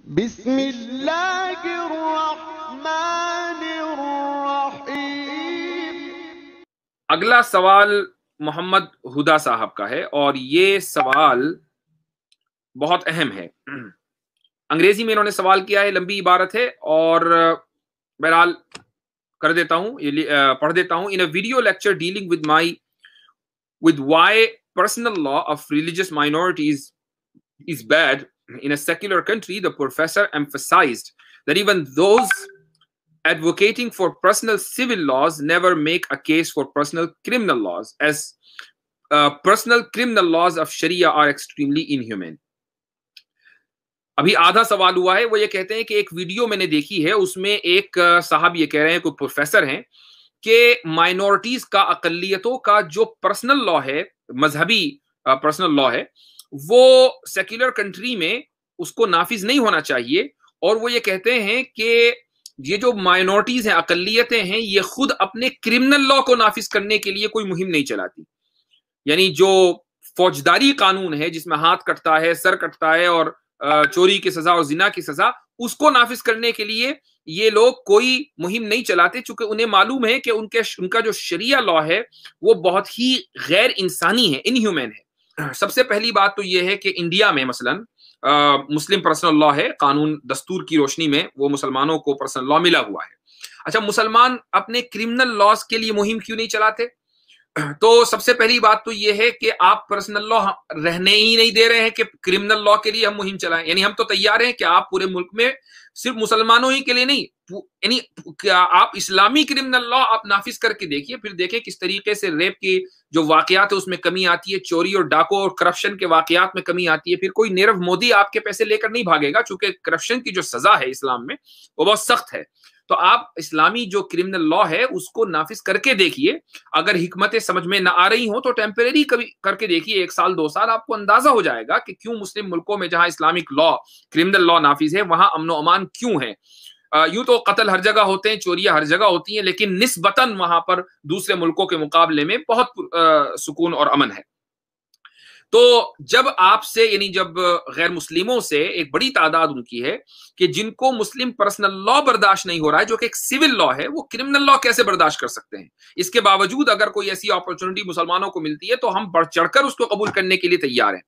بسم اللہ الرحمن الرحیم۔ اگلا سوال محمد ہدا صاحب کا ہے اور یہ سوال بہت اہم ہے۔ انگریزی میں انہوں نے سوال کیا ہے، لمبی عبارت ہے اور بہرحال کر دیتا ہوں، پڑھ دیتا ہوں۔ In a video lecture dealing with why personal law of religious minorities is bad in a secular country, the professor emphasized that even those advocating for personal civil laws never make a case for personal criminal laws, as personal criminal laws of Sharia are extremely inhumane. ابھی آدھا سوال ہوا ہے، وہ یہ کہتے ہیں کہ ایک ویڈیو میں نے دیکھی ہے، اس میں ایک صاحب یہ کہہ رہے ہیں، کوئی پروفیسر ہیں، کہ مائنورٹیز کا، اقلیتوں کا جو پرسنل لا ہے، مذہبی پرسنل لا ہے، وہ سیکولر کنٹری میں اس کو نافذ نہیں ہونا چاہیے، اور وہ یہ کہتے ہیں کہ یہ جو مائنورٹیز ہیں، اقلیتیں ہیں، یہ خود اپنے کرمنل لا کو نافذ کرنے کے لیے کوئی مہم نہیں چلاتی۔ یعنی جو فوجداری قانون ہے جس میں ہاتھ کٹتا ہے، سر کٹتا ہے، اور چوری کی سزا اور زنا کی سزا، اس کو نافذ کرنے کے لیے یہ لوگ کوئی مہم نہیں چلاتے، چونکہ انہیں معلوم ہے کہ ان کا جو شریعہ لا ہے وہ بہت ہی غیر انسانی ہے، انہیومن ہے۔ سب سے پہلی بات تو یہ ہے کہ انڈیا میں مثلا مسلم پرسنل لا ہے، قانون دستور کی روشنی میں وہ مسلمانوں کو پرسنل لا ملا ہوا ہے۔ اچھا، مسلمان اپنے کرمنل لاز کے لیے مہم کیوں نہیں چلاتے؟ تو سب سے پہلی بات تو یہ ہے کہ آپ پرسنل لا رہنے ہی نہیں دے رہے ہیں کہ کرمنل لا کے لیے ہم مہم چلائیں۔ یعنی ہم تو تیار ہیں کہ آپ پورے ملک میں صرف مسلمانوں ہی کے لیے نہیں، یعنی آپ اسلامی کرمنل لا آپ نافذ کر کے دیکھیے، پھر دیکھیں کس طریقے سے ریپ کی جو واقعات ہے اس میں کمی آتی ہے، چوری اور ڈاکو اور کرپشن کے واقعات میں کمی آتی ہے۔ پھر کوئی نیرو مودی آپ کے پیسے لے کر نہیں بھاگے گا، چونکہ کرپشن کی جو سزا ہے اسلام میں وہ بہت سخت ہے۔ تو آپ اسلامی جو کرمنل لا ہے اس کو نافذ کر کے دیکھیے، اگر حکمتیں سمجھ میں نہ آ رہی ہوں تو ٹیمپریری کبھی کر کے دیکھیے، 1 سال 2 سال، آپ کو اندازہ ہو جائے گا کہ کیوں مسلم ملکوں میں جہاں اسلامک لا، کرمنل لا نافذ ہے، وہاں امن و امان کیوں ہے۔ یوں تو قتل ہر جگہ ہوتے ہیں، چوریاں ہر جگہ ہوتی ہیں، لیکن نسبتاً وہاں پر دوسرے ملکوں کے مقابلے میں بہت سکون اور امن ہے۔ تو جب آپ سے، یعنی جب غیر مسلموں سے ایک بڑی تعداد ان کی ہے کہ جن کو مسلم پرسنل لا برداشت نہیں ہو رہا ہے، جو کہ ایک سول لا ہے، وہ کرمنل لا کیسے برداشت کر سکتے ہیں؟ اس کے باوجود اگر کوئی ایسی اپرچونٹی مسلمانوں کو ملتی ہے تو ہم بڑھ چڑھ کر اس کو قبول کرنے کے لیے تیار ہیں۔